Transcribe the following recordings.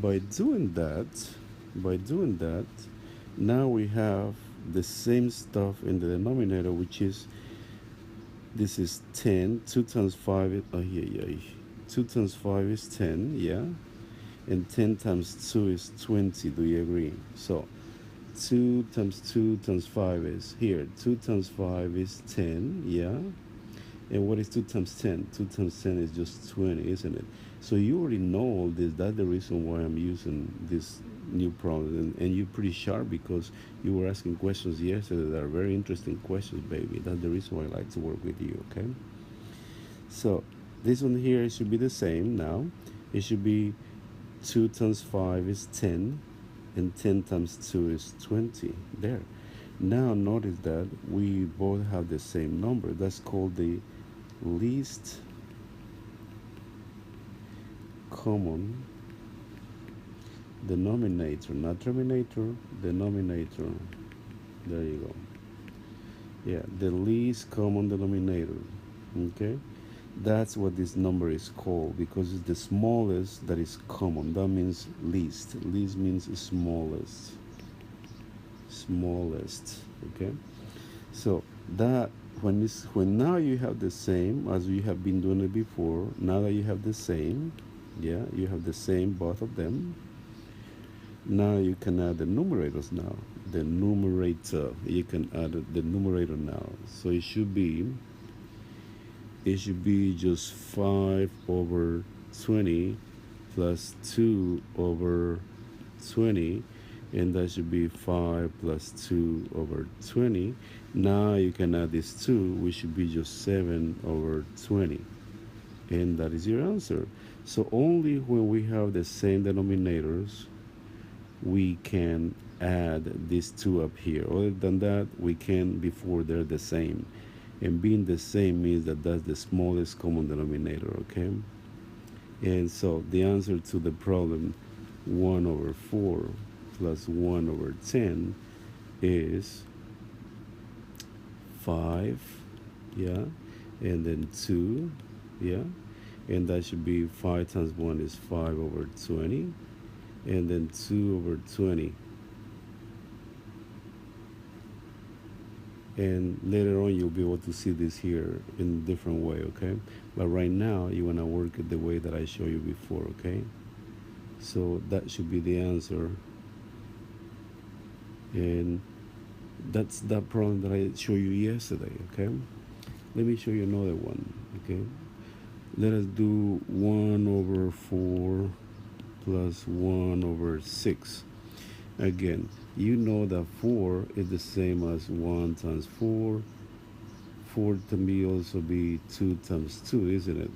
by doing that, now we have the same stuff in the denominator, which is this is 10. 2 times 5 is, oh yeah, yeah, 2 times 5 is 10, yeah, and 10 times 2 is 20. Do you agree? So 2 times 2 times 5 is here. 2 times 5 is 10, yeah. And what is 2 times 10? 2 times 10 is just 20, isn't it? So you already know all this. That's the reason why I'm using this new problem. And you're pretty sharp because you were asking questions yesterday that are very interesting questions, baby. That's the reason why I like to work with you, okay? So this one here should be the same now. It should be 2 times 5 is 10, and 10 times 2 is 20. There. Now notice that we both have the same number. That's called the least common denominator, not terminator, denominator. There you go. Yeah, the least common denominator. Okay, that's what this number is called because it's the smallest that is common. That means least. Least means smallest. Smallest. Okay, so that when now you have the same as you have been doing it before. Now that you have the same, yeah, you have the same both of them. Now you can add the numerators now. The numerator, you can add the numerator now. So it should be just 5 over 20 plus 2 over 20, and that should be 5 plus 2 over 20. Now you can add this 2, which should be just 7 over 20, and that is your answer. So only when we have the same denominators we can add these two up here. Other than that, we can before they're the same. And being the same means that that's the smallest common denominator, okay? And so the answer to the problem 1 over 4 plus 1 over 10 is 5, yeah, and then 2, yeah, and that should be 5 times 1 is 5 over 20, and then 2 over 20. And later on you'll be able to see this here in a different way, okay? But right now you want to work it the way that I showed you before, okay? So that should be the answer. And that's that problem that I showed you yesterday, okay? Let me show you another one, okay? Let us do 1 over 4 plus 1 over 6. Again, you know that 4 is the same as 1 times 4. 4 can also be 2 times 2, isn't it?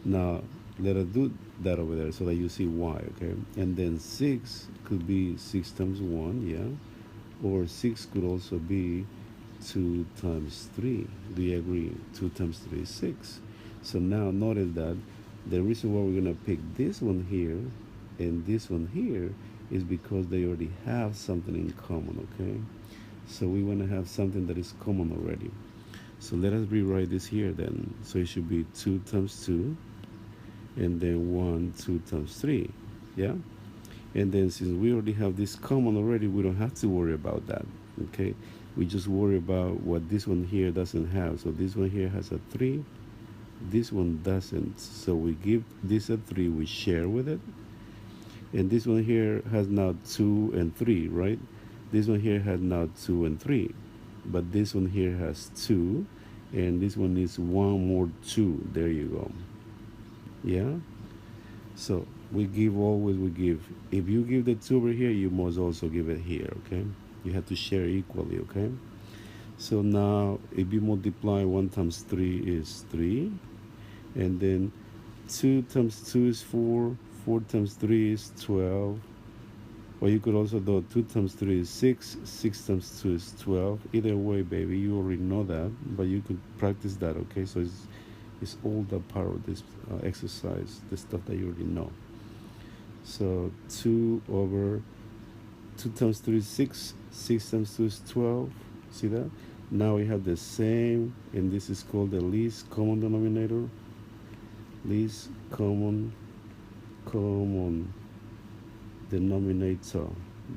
Now, let us do that over there so that you see why, okay? And then 6 could be 6 times 1, yeah? Or 6 could also be 2 times 3. Do you agree? 2 times 3 is 6. So now notice that the reason why we're going to pick this one here and this one here is because they already have something in common, okay? So we want to have something that is common already. So let us rewrite this here then. So it should be 2 times 2, and then 1, 2 times 3, yeah? And then since we already have this common already, we don't have to worry about that, okay? We just worry about what this one here doesn't have. So this one here has a 3, this one doesn't. So we give this a 3, we share with it. And this one here has now 2 and 3, right? This one here has now 2 and 3. But this one here has 2, and this one needs one more 2. There you go. Yeah? So we give. If you give the 2 over here, you must also give it here, okay? You have to share equally, okay? So now if you multiply 1 times 3 is 3, and then 2 times 2 is 4, 4 times 3 is 12. Or you could also do 2 times 3 is 6, 6 times 2 is 12. Either way, baby, you already know that, but you could practice that, okay? So it's all the part of this exercise, the stuff that you already know. So 2 over 2 times 3 is 6, 6 times 2 is 12. See that? Now we have the same, and this is called the least common denominator. Least common denominator,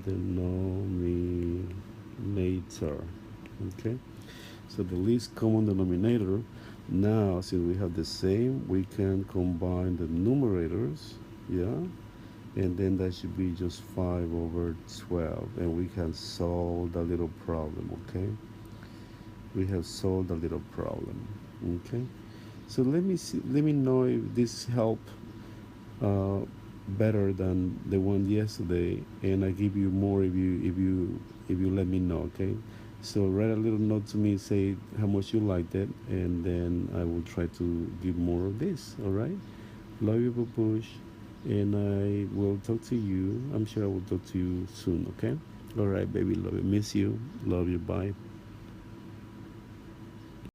denominator. Okay, so the least common denominator. Now, since we have the same, we can combine the numerators, yeah, and then that should be just 5 over 12, and we can solve the little problem. Okay, we have solved the little problem. Okay, so let me know if this helped uh, better than the one yesterday, and I give you more if you let me know. Okay, so write a little note to me, say how much you liked it, and then I will try to give more of this. All right, love you, Babush, and I will talk to you. I'm sure I will talk to you soon. Okay, all right, baby, love you, miss you, love you, bye.